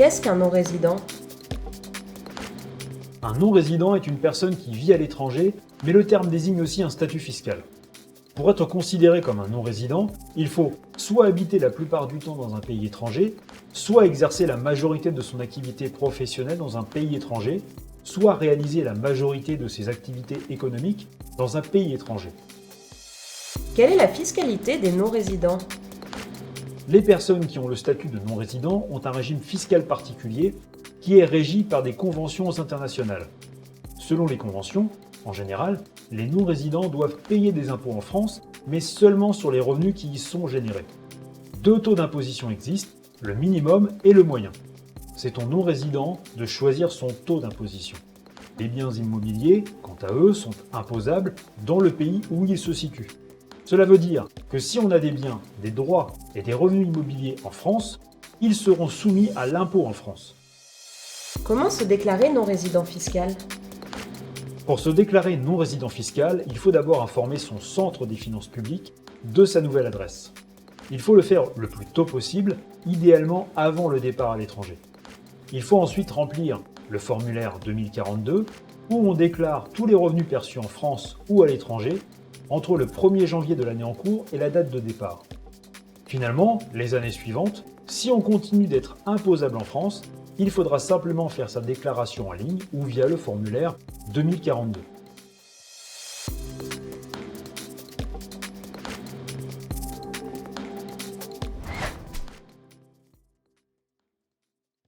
Qu'est-ce qu'un non-résident? Un non-résident est une personne qui vit à l'étranger, mais le terme désigne aussi un statut fiscal. Pour être considéré comme un non-résident, il faut soit habiter la plupart du temps dans un pays étranger, soit exercer la majorité de son activité professionnelle dans un pays étranger, soit réaliser la majorité de ses activités économiques dans un pays étranger. Quelle est la fiscalité des non-résidents? Les personnes qui ont le statut de non-résident ont un régime fiscal particulier qui est régi par des conventions internationales. Selon les conventions, en général, les non-résidents doivent payer des impôts en France, mais seulement sur les revenus qui y sont générés. Deux taux d'imposition existent, le minimum et le moyen. C'est au non-résident de choisir son taux d'imposition. Les biens immobiliers, quant à eux, sont imposables dans le pays où ils se situent. Cela veut dire que si on a des biens, des droits et des revenus immobiliers en France, ils seront soumis à l'impôt en France. Comment se déclarer non-résident fiscal? Pour se déclarer non-résident fiscal, il faut d'abord informer son centre des finances publiques de sa nouvelle adresse. Il faut le faire le plus tôt possible, idéalement avant le départ à l'étranger. Il faut ensuite remplir le formulaire 2042 où on déclare tous les revenus perçus en France ou à l'étranger entre le 1er janvier de l'année en cours et la date de départ. Finalement, les années suivantes, si on continue d'être imposable en France, il faudra simplement faire sa déclaration en ligne ou via le formulaire 2042.